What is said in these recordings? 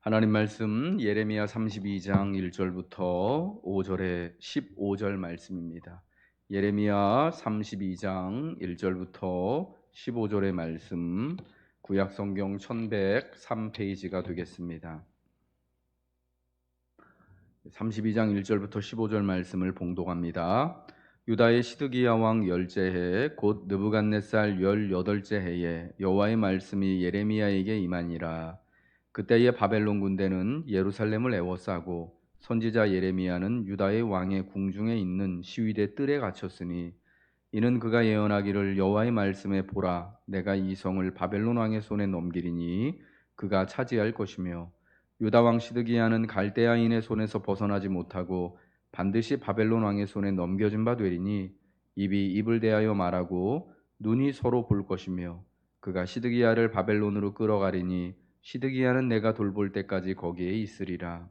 하나님 말씀 예레미야 32장 1절부터 5절에 15절 말씀입니다. 예레미야 32장 1절부터 15절의 말씀, 구약 성경 1103페이지가 되겠습니다. 32장 1절부터 15절 말씀을 봉독합니다. 유다의 시드기야 왕 열째 해 곧 느부갓네살 18째 해에 여호와의 말씀이 예레미야에게 임하니라. 그때의 바벨론 군대는 예루살렘을 에워싸고 선지자 예레미야는 유다의 왕의 궁중에 있는 시위대 뜰에 갇혔으니 이는 그가 예언하기를 여호와의 말씀에 보라 내가 이 성을 바벨론 왕의 손에 넘기리니 그가 차지할 것이며 유다 왕 시드기야는 갈대아인의 손에서 벗어나지 못하고 반드시 바벨론 왕의 손에 넘겨진 바 되리니 입이 입을 대하여 말하고 눈이 서로 볼 것이며 그가 시드기야를 바벨론으로 끌어가리니 시드기야는 내가 돌볼 때까지 거기에 있으리라.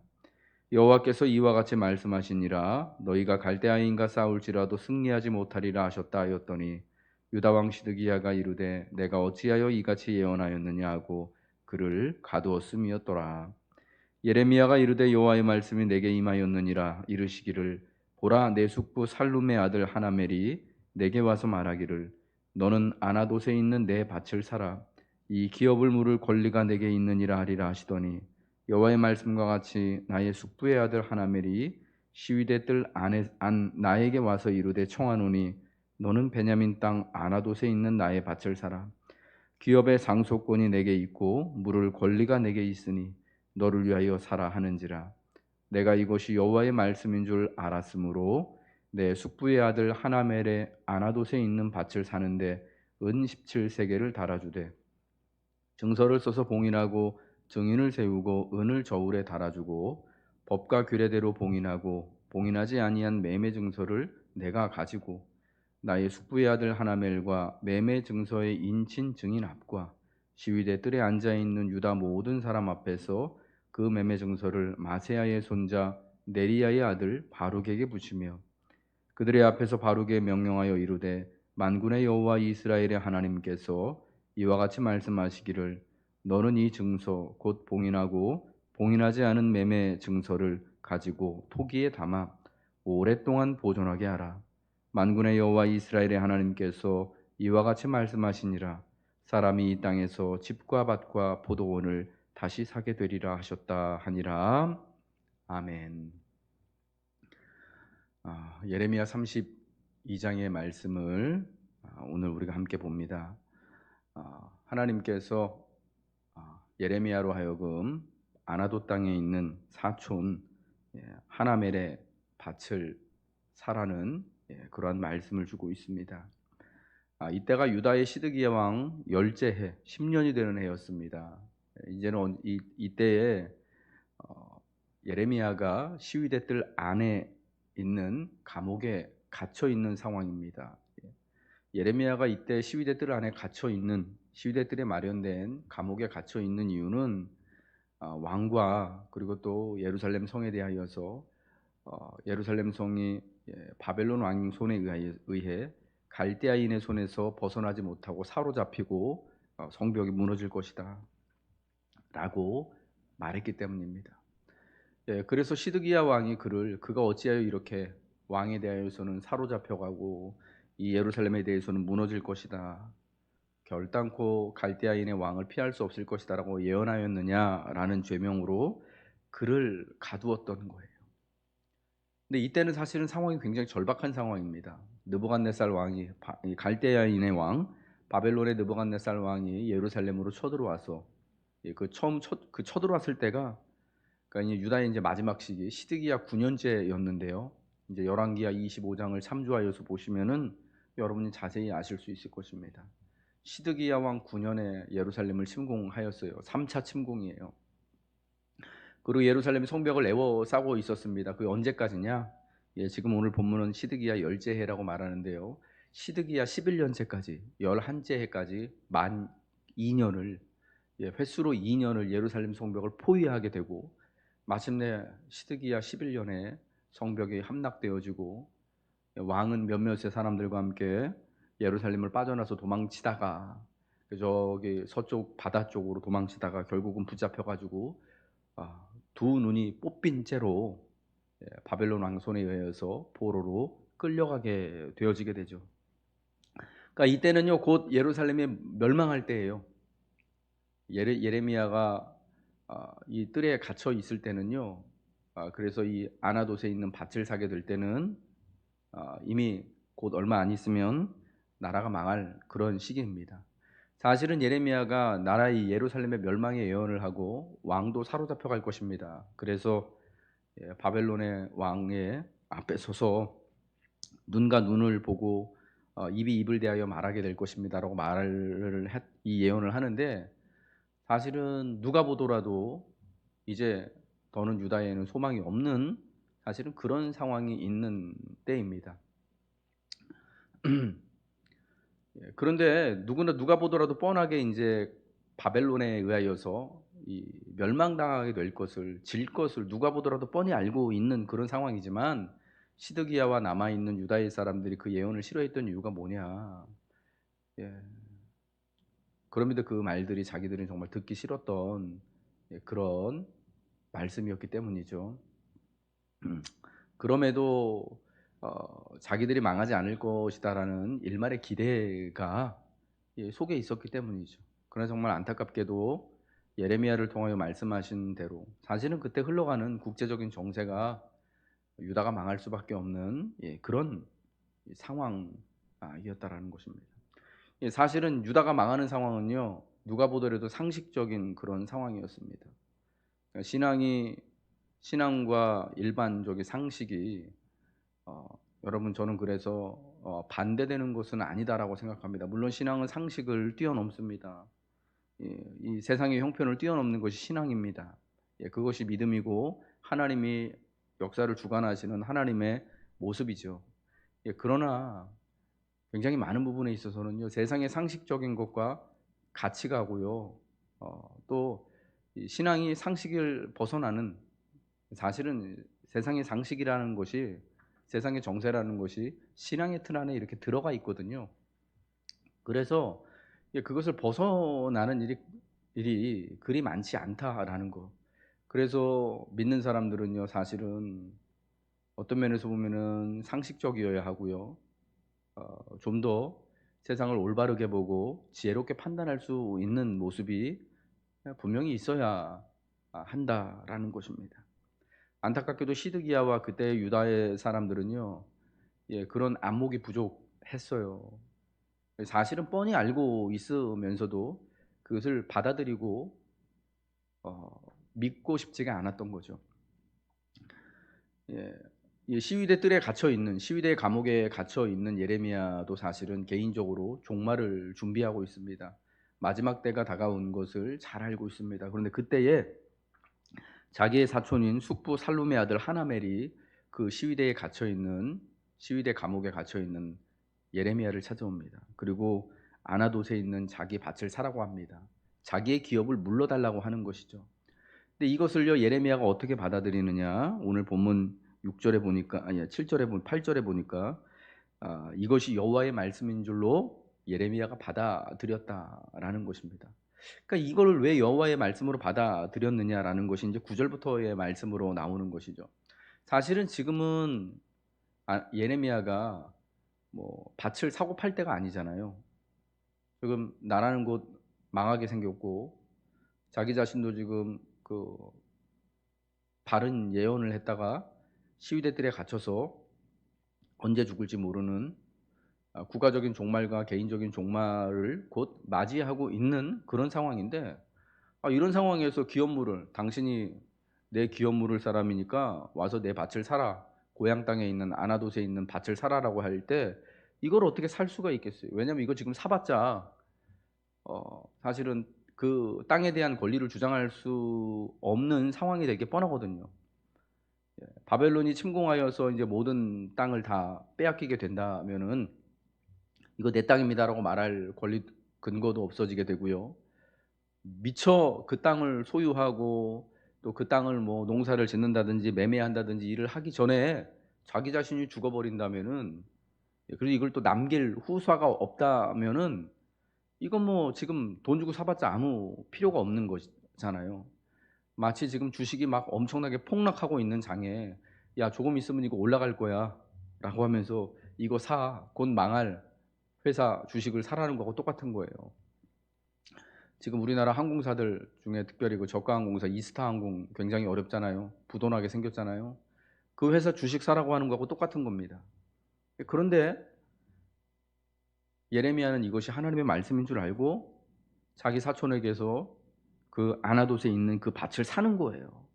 여호와께서 이와 같이 말씀하시니라. 너희가 갈대아인과 싸울지라도 승리하지 못하리라 하셨다 하였더니 유다 왕 시드기야가 이르되 내가 어찌하여 이같이 예언하였느냐 하고 그를 가두었음이었더라. 예레미야가 이르되 여호와의 말씀이 내게 임하였느니라. 이르시기를 보라 내 숙부 살룸의 아들 하나멜이 내게 와서 말하기를 너는 아나돗에 있는 내 밭을 사라. 이 기업을 물을 권리가 내게 있느니라 하리라 하시더니 여호와의 말씀과 같이 나의 숙부의 아들 하나멜이 시위대 뜰 안에 나에게 와서 이르되 청하노니 너는 베냐민 땅 아나돗에 있는 나의 밭을 사라. 기업의 상속권이 내게 있고 물을 권리가 내게 있으니 너를 위하여 사라 하는지라. 내가 이것이 여호와의 말씀인 줄 알았으므로 내 숙부의 아들 하나멜의 아나돗에 있는 밭을 사는데 은 17세겔을 달아주되 증서를 써서 봉인하고 증인을 세우고 은을 저울에 달아주고 법과 규례대로 봉인하고 봉인하지 아니한 매매 증서를 내가 가지고 나의 숙부의 아들 하나멜과 매매 증서의 인친 증인 앞과 시위대 뜰에 앉아 있는 유다 모든 사람 앞에서 그 매매 증서를 마세야의 손자 네리야의 아들 바룩에게 붙이며 그들의 앞에서 바룩에 명령하여 이르되 만군의 여호와 이스라엘의 하나님께서 이와 같이 말씀하시기를 너는 이 증서 곧 봉인하고 봉인하지 않은 매매 증서를 가지고 토기에 담아 오랫동안 보존하게 하라. 만군의 여호와 이스라엘의 하나님께서 이와 같이 말씀하시니라. 사람이 이 땅에서 집과 밭과 포도원을 다시 사게 되리라 하셨다 하니라. 아멘. 예레미야 32장의 말씀을 오늘 우리가 함께 봅니다. 하나님께서 예레미야로 하여금 아나돗 땅에 있는 사촌 하나멜의 밭을 사라는 그러한 말씀을 주고 있습니다. 이때가 유다의 시드기야 왕 열째 해 10년이 되는 해였습니다. 이제는 이때에 예레미야가 시위대 뜰 안에 있는 감옥에 갇혀 있는 상황입니다. 예레미야가 이때 시위대 뜰 안에 갇혀 있는 시위대 뜰에 마련된 감옥에 갇혀 있는 이유는 왕과 그리고 또 예루살렘 성에 대하여서 예루살렘 성이 바벨론 왕 손에 의해 갈대아인의 손에서 벗어나지 못하고 사로잡히고 성벽이 무너질 것이다 라고 말했기 때문입니다. 그래서 시드기야 왕이 그가 어찌하여 이렇게 왕에 대하여서는 사로잡혀가고 이 예루살렘에 대해서는 무너질 것이다, 결단코 갈대아인의 왕을 피할 수 없을 것이다라고 예언하였느냐라는 죄명으로 그를 가두었던 거예요. 근데 이때는 사실은 상황이 굉장히 절박한 상황입니다. 느부갓네살 왕이 이 갈대아인의 왕 바벨론의 느부갓네살 왕이 예루살렘으로 쳐들어와서 그 쳐들어왔을 때가 그러니까 이제 유다의 이제 마지막 시기 시드기야 9년째였는데요. 이제 열왕기야 25장을 참조하여서 보시면은 여러분이 자세히 아실 수 있을 것입니다. 시드기야 왕 9년에 예루살렘을 침공하였어요. 3차 침공이에요. 그리고 예루살렘 성벽을 에워싸고 있었습니다. 그게 언제까지냐? 지금 오늘 본문은 시드기야 열째 해라고 말하는데요. 시드기야 11년째까지 11째 해까지 만 2년을 횟수로 2년을 예루살렘 성벽을 포위하게 되고 마침내 시드기야 11년에 성벽이 함락되어지고 왕은 몇몇의 사람들과 함께 예루살렘을 빠져나서 도망치다가 저기 서쪽 바다 쪽으로 도망치다가 결국은 붙잡혀가지고 두 눈이 뽑힌 채로 바벨론 왕 손에 의해서 포로로 끌려가게 되어지게 되죠. 그러니까 이때는요 곧 예루살렘이 멸망할 때예요. 예레미야가 이 뜰에 갇혀 있을 때는요. 그래서 이 아나돗에 있는 밭을 사게 될 때는 이미 곧 얼마 안 있으면 나라가 망할 그런 시기입니다. 사실은 예레미야가 나라의 예루살렘의 멸망의 예언을 하고 왕도 사로잡혀 갈 것입니다. 그래서 바벨론의 왕의 앞에 서서 눈과 눈을 보고 입이 입을 대하여 말하게 될 것입니다라고 이 예언을 하는데, 사실은 누가 보더라도 이제 더는 유다에는 소망이 없는 사실은 그런 상황이 있는 때입니다. 그런데 누가 보더라도 뻔하게 이제 바벨론에 의하여서 이 멸망당하게 될 것을, 질 것을 누가 보더라도 뻔히 알고 있는 그런 상황이지만, 시드기야와 남아 있는 유다의 사람들이 그 예언을 싫어했던 이유가 뭐냐? 예. 그럼에도 그 말들이 자기들은 정말 듣기 싫었던 그런 말씀이었기 때문이죠. 그럼에도 자기들이 망하지 않을 것이다라는 일말의 기대가 속에 있었기 때문이죠. 그러나 정말 안타깝게도 예레미야를 통하여 말씀하신 대로 사실은 그때 흘러가는 국제적인 정세가 유다가 망할 수밖에 없는 그런 상황이었다라는 것입니다. 사실은 유다가 망하는 상황은요 누가 보더라도 상식적인 그런 상황이었습니다. 신앙과 일반적인 상식이 여러분, 저는 그래서 반대되는 것은 아니다라고 생각합니다. 물론 신앙은 상식을 뛰어넘습니다. 이 세상의 형편을 뛰어넘는 것이 신앙입니다. 그것이 믿음이고 하나님이 역사를 주관하시는 하나님의 모습이죠. 그러나 굉장히 많은 부분에 있어서는요 세상의 상식적인 것과 같이 가고요, 또 신앙이 상식을 벗어나는, 사실은 세상의 상식이라는 것이, 세상의 정세라는 것이 신앙의 틀 안에 이렇게 들어가 있거든요. 그래서 그것을 벗어나는 일이 그리 많지 않다라는 거. 그래서 믿는 사람들은요 사실은 어떤 면에서 보면은 상식적이어야 하고요, 좀 더 세상을 올바르게 보고 지혜롭게 판단할 수 있는 모습이 분명히 있어야 한다라는 것입니다. 안타깝게도 시드기야와 그때 유다의 사람들은요 그런 안목이 부족했어요. 사실은 뻔히 알고 있으면서도 그것을 받아들이고 믿고 싶지가 않았던 거죠. 이 시위대 뜰에 갇혀 있는, 시위대 감옥에 갇혀 있는 예레미야도 사실은 개인적으로 종말을 준비하고 있습니다. 마지막 때가 다가온 것을 잘 알고 있습니다. 그런데 그때에 자기의 사촌인 숙부 살룸의 아들 하나멜이 그 시위대 감옥에 갇혀 있는 예레미야를 찾아옵니다. 그리고 아나돗에 있는 자기 밭을 사라고 합니다. 자기의 기업을 물러달라고 하는 것이죠. 근데 이것을요 예레미야가 어떻게 받아들이느냐? 오늘 본문 6절에 보니까, 아니 8절에 보니까 이것이 여호와의 말씀인 줄로 예레미야가 받아들였다라는 것입니다. 그러니까 이걸 왜 여호와의 말씀으로 받아들였느냐라는 것이 이제 9절부터의 말씀으로 나오는 것이죠. 사실은 지금은 예레미야가 뭐 밭을 사고 팔 때가 아니잖아요. 지금 나라는 곧 망하게 생겼고, 자기 자신도 지금 그 바른 예언을 했다가 시위대들에 갇혀서 언제 죽을지 모르는 국가적인 종말과 개인적인 종말을 곧 맞이하고 있는 그런 상황인데, 이런 상황에서 당신이 내 기업 물을 사람이니까 와서 내 밭을 사라, 고향 땅에 있는 아나돗에 있는 밭을 사라라고 할 때 이걸 어떻게 살 수가 있겠어요? 왜냐하면 이거 지금 사봤자 사실은 그 땅에 대한 권리를 주장할 수 없는 상황이 되게 뻔하거든요. 바벨론이 침공하여서 이제 모든 땅을 다 빼앗기게 된다면은 이거 내 땅입니다라고 말할 권리 근거도 없어지게 되고요. 미처 그 땅을 소유하고 또 그 땅을 뭐 농사를 짓는다든지 매매한다든지 일을 하기 전에 자기 자신이 죽어버린다면은, 그리고 이걸 또 남길 후사가 없다면은 이건 뭐 지금 돈 주고 사봤자 아무 필요가 없는 것이잖아요. 마치 지금 주식이 막 엄청나게 폭락하고 있는 장에 "야 조금 있으면 이거 올라갈 거야."라고 하면서 "이거 사. 곧 망할 회사 주식을 사라는 거하고 똑같은 거예요. 지금 우리나라 항공사들 중에 특별히 그 저가항공사 이스타항공 굉장히 어렵잖아요. 부도나게 생겼잖아요. 그 회사 주식 사라고 하는 거하고 똑같은 겁니다. 그런데 예레미야는 이것이 하나님의 말씀인 줄 알고 자기 사촌에게서 그 아나돗에 있는 그 밭을 사는 거예요.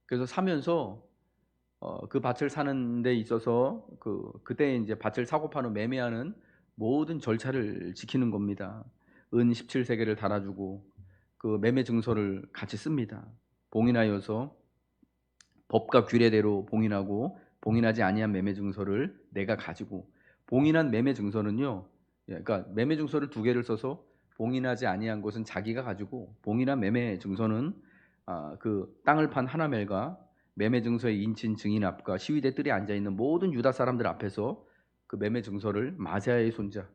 그래서 사면서 그 밭을 사는 데 있어서 그때 인제 밭을 사고 파는 매매하는 모든 절차를 지키는 겁니다. 은 17세겔을 달아 주고 그 매매 증서를 같이 씁니다. 봉인하여서 법과 규례대로 봉인하고 봉인하지 아니한 매매 증서를 내가 가지고 봉인한 매매 증서는요. 그러니까 매매 증서를 두 개를 써서 봉인하지 아니한 것은 자기가 가지고 봉인한 매매 증서는 그 땅을 판 하나멜과 매매 증서의 인친 증인 앞과 시위대 뜰에 앉아 있는 모든 유다 사람들 앞에서 그 매매 증서를 마세아의 손자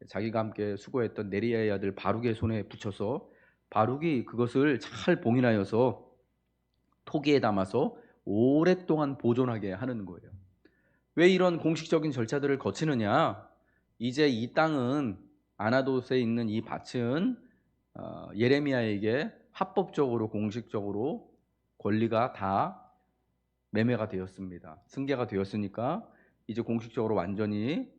자기가 함께 수고했던 네리야의 아들 바룩의 손에 붙여서 바룩이 그것을 잘 봉인하여서 토기에 담아서 오랫동안 보존하게 하는 거예요. 왜 이런 공식적인 절차들을 거치느냐? 이제 이 땅은 아나돗에 있는 이 밭은 예레미야에게 합법적으로 공식적으로 권리가 다 매매가 되었습니다. 승계가 되었으니까 이제 공식적으로 완전히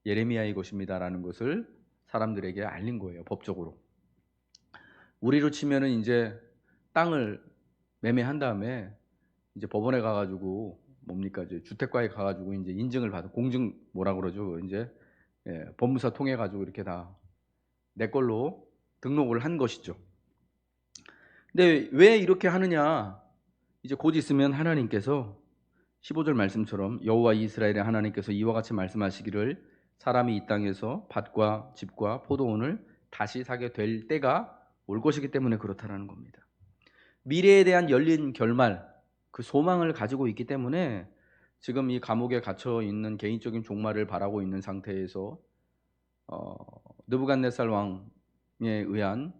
예레미야의 것입니다라는 것을 사람들에게 알린 거예요, 법적으로. 우리로 치면은 인제 땅을 매매한 다음에 이제 법원에 가 가지고 뭡니까 이제 주택과에 가 가지고 인제 인증을 받은 공증 뭐라 그러죠? 인제 법무사 통해 가지고 이렇게 다 내 걸로 등록을 한 것이죠. 근데 왜 이렇게 하느냐? 이제 곧 있으면 하나님께서 15절 말씀처럼 여호와 이스라엘의 하나님께서 이와 같이 말씀하시기를 사람이 이 땅에서 밭과 집과 포도원을 다시 사게 될 때가 올 것이기 때문에 그렇다라는 겁니다. 미래에 대한 열린 결말, 그 소망을 가지고 있기 때문에 지금 이 감옥에 갇혀 있는 개인적인 종말을 바라고 있는 상태에서 어 느부갓네살 왕에 의한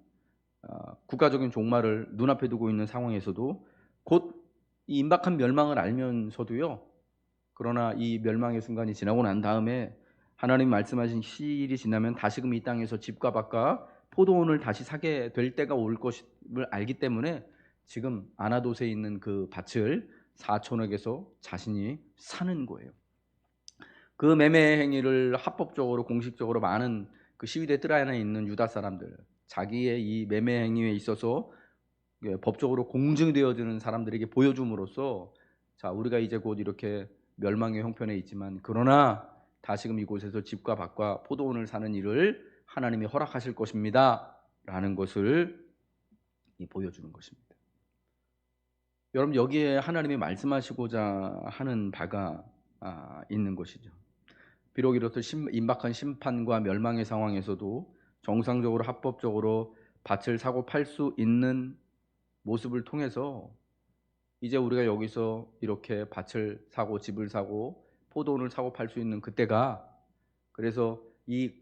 국가적인 종말을 눈앞에 두고 있는 상황에서도 곧 이 임박한 멸망을 알면서도요. 그러나 이 멸망의 순간이 지나고 난 다음에 하나님이 말씀하신 시일이 지나면 다시금 이 땅에서 집과 밭과 포도원을 다시 사게 될 때가 올 것임을 알기 때문에 지금 아나돗에 있는 그 밭을 사촌에게서 자신이 사는 거예요. 그 매매 행위를 합법적으로 공식적으로 많은 그 시위대 뜰 안에 있는 유다 사람들, 자기의 이 매매 행위에 있어서 법적으로 공증되어지는 사람들에게 보여줌으로써 자 우리가 이제 곧 이렇게 멸망의 형편에 있지만 그러나 다시금 이곳에서 집과 밭과 포도원을 사는 일을 하나님이 허락하실 것입니다라는 것을 보여주는 것입니다. 여러분 여기에 하나님이 말씀하시고자 하는 바가 있는 것이죠. 비록 이렇듯 임박한 심판과 멸망의 상황에서도 정상적으로 합법적으로 밭을 사고 팔 수 있는 모습을 통해서 이제 우리가 여기서 이렇게 밭을 사고 집을 사고 포도원을 사고 팔 수 있는 그때가 그래서 이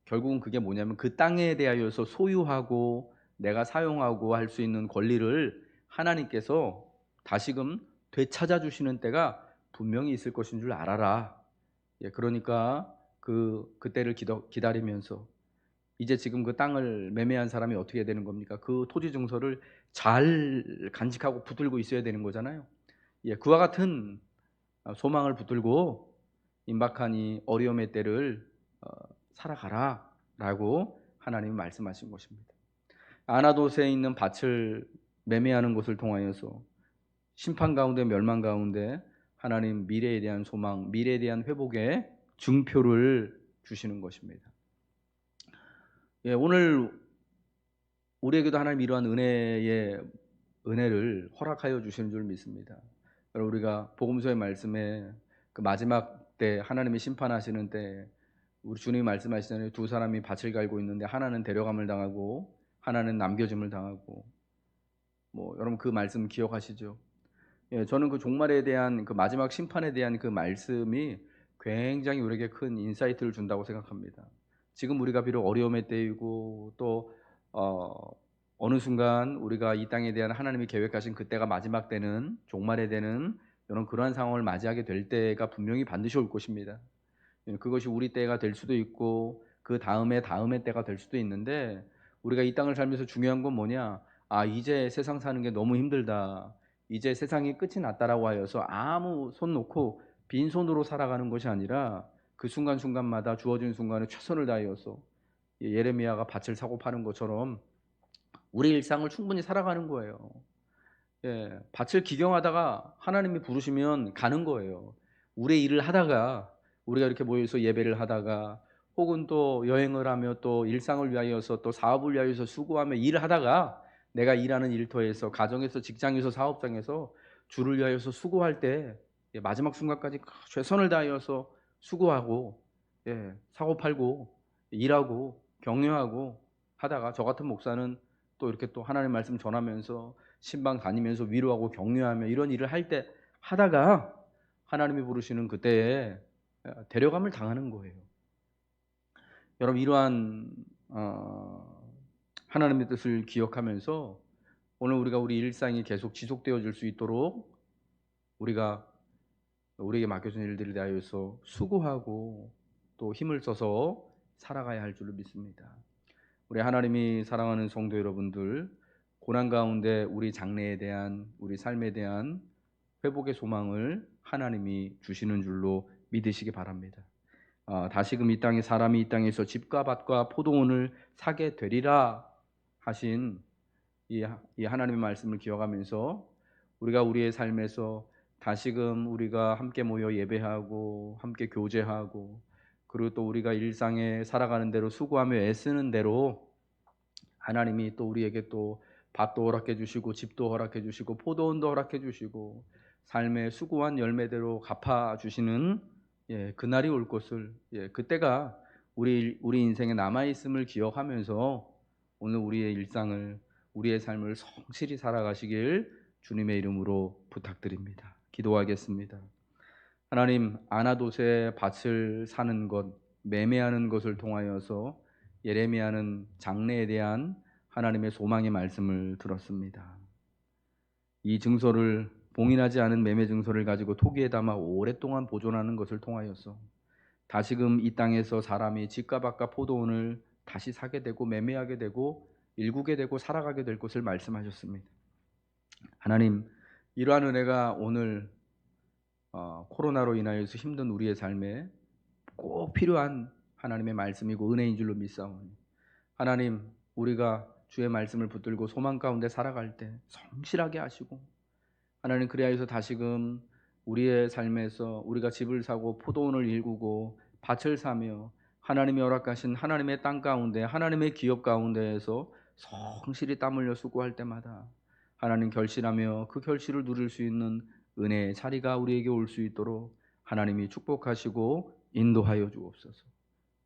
결국은 그게 뭐냐면 그 땅에 대하여서 소유하고 내가 사용하고 할 수 있는 권리를 하나님께서 다시금 되찾아 주시는 때가 분명히 있을 것인 줄 알아라. 그러니까 그때를 기다리면서 이제 지금 그 땅을 매매한 사람이 어떻게 되는 겁니까? 그 토지 증서를 잘 간직하고 붙들고 있어야 되는 거잖아요. 그와 같은 소망을 붙들고 임박한 이 어려움의 때를 살아가라라고 하나님이 말씀하신 것입니다. 아나돗에 있는 밭을 매매하는 것을 통하여서 심판 가운데 멸망 가운데 하나님 미래에 대한 소망, 미래에 대한 회복의 증표를 주시는 것입니다. 오늘 우리에게도 하나님 이러한 은혜를 허락하여 주시는 줄 믿습니다. 여러분 우리가 복음서의 말씀에 그 마지막 때 하나님이 심판하시는 때 우리 주님이 말씀하시잖아요. 두 사람이 밭을 갈고 있는데 하나는 데려감을 당하고 하나는 남겨짐을 당하고 여러분 그 말씀 기억하시죠? 저는 그 종말에 대한 그 마지막 심판에 대한 그 말씀이 굉장히 우리에게 큰 인사이트를 준다고 생각합니다. 지금 우리가 비록 어려움의 때이고 또 어느 순간 우리가 이 땅에 대한 하나님이 계획하신 그때가 마지막 때는 종말의 때는 이런 그러한 상황을 맞이하게 될 때가 분명히 반드시 올 것입니다. 그것이 우리 때가 될 수도 있고 그 다음에 다음의 때가 될 수도 있는데 우리가 이 땅을 살면서 중요한 건 뭐냐? 아, 이제 세상 사는 게 너무 힘들다. 이제 세상이 끝이 났다라고 하여서 아무 손 놓고 빈손으로 살아가는 것이 아니라 그 순간순간마다 주어진 순간에 최선을 다하여서 예레미야가 밭을 사고 파는 것처럼 우리 일상을 충분히 살아가는 거예요. 예, 밭을 기경하다가 하나님이 부르시면 가는 거예요. 우리의 일을 하다가 우리가 이렇게 모여서 예배를 하다가 혹은 또 여행을 하며 또 일상을 위하여서 또 사업을 위하여서 수고하며 일을 하다가 내가 일하는 일터에서 가정에서 직장에서 사업장에서 주를 위하여서 수고할 때 마지막 순간까지 최선을 다하여서 수고하고 사고 팔고 일하고 격려하고 하다가 저 같은 목사는 또 이렇게 또 하나님 말씀 전하면서 신방 다니면서 위로하고 격려하며 이런 일을 할 때 하다가 하나님이 부르시는 그때에 데려감을 당하는 거예요. 여러분 이러한 하나님의 뜻을 기억하면서 오늘 우리가 우리 일상이 계속 지속되어 줄 수 있도록 우리가 우리에게 맡겨진 일들에 대하여서 수고하고 또 힘을 써서 살아가야 할 줄을 믿습니다. 우리 하나님이 사랑하는 성도 여러분들, 고난 가운데 우리 장래에 대한 우리 삶에 대한 회복의 소망을 하나님이 주시는 줄로 믿으시기 바랍니다. 다시금 이 땅에 사람이 이 땅에서 집과 밭과 포도원을 사게 되리라 하신 이 하나님의 말씀을 기억하면서 우리가 우리의 삶에서 다시금 우리가 함께 모여 예배하고 함께 교제하고 그리고 또 우리가 일상에 살아가는 대로 수고하며 애쓰는 대로 하나님이 또 우리에게 또 밭도 허락해 주시고 집도 허락해 주시고 포도원도 허락해 주시고 삶의 수고한 열매대로 갚아 주시는 그날이 올 것을 그때가 우리 인생에 남아 있음을 기억하면서 오늘 우리의 일상을 우리의 삶을 성실히 살아가시길 주님의 이름으로 부탁드립니다. 기도하겠습니다. 하나님, 아나돗의 밭을 사는 것, 매매하는 것을 통하여서 예레미야는 장래에 대한 하나님의 소망의 말씀을 들었습니다. 이 증서를 봉인하지 않은 매매 증서를 가지고 토기에 담아 오랫동안 보존하는 것을 통하여서 다시금 이 땅에서 사람이 집과 밭과 포도원을 다시 사게 되고 매매하게 되고 일구게 되고 살아가게 될 것을 말씀하셨습니다. 하나님, 이러한 은혜가 오늘 코로나로 인하여서 힘든 우리의 삶에 꼭 필요한 하나님의 말씀이고 은혜인 줄로 믿사오니 하나님, 우리가 주의 말씀을 붙들고 소망 가운데 살아갈 때 성실하게 하시고 하나님, 그리하여서 다시금 우리의 삶에서 우리가 집을 사고 포도원을 일구고 밭을 사며 하나님이 허락하신 하나님의 땅 가운데 하나님의 기업 가운데에서 성실히 땀 흘려 수고할 때마다 하나님 결실하며 그 결실을 누릴 수 있는 은혜의 자리가 우리에게 올 수 있도록 하나님이 축복하시고 인도하여 주옵소서.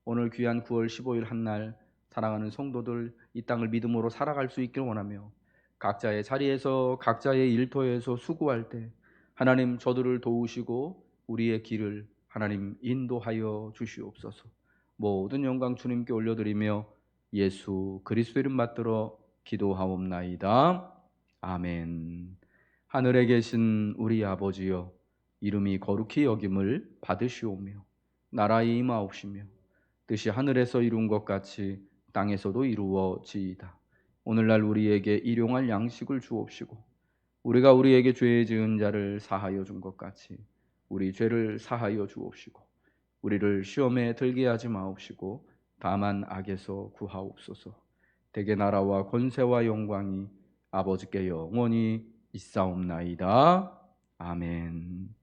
오늘 귀한 9월 15일 한날 사랑하는 성도들 이 땅을 믿음으로 살아갈 수 있기를 원하며 각자의 자리에서 각자의 일터에서 수고할 때 하나님 저들을 도우시고 우리의 길을 하나님 인도하여 주시옵소서. 모든 영광 주님께 올려드리며 예수 그리스도 이름 받들어 기도하옵나이다. 아멘. 하늘에 계신 우리 아버지여, 이름이 거룩히 여김을 받으시오며 나라의 임하옵시며 뜻이 하늘에서 이룬 것 같이 땅에서도 이루어지이다. 오늘날 우리에게 일용할 양식을 주옵시고 우리가 우리에게 죄 지은 자를 사하여 준 것 같이 우리 죄를 사하여 주옵시고 우리를 시험에 들게 하지 마옵시고 다만 악에서 구하옵소서. 대개 나라와 권세와 영광이 아버지께 영원히 있사옵나이다. 아멘.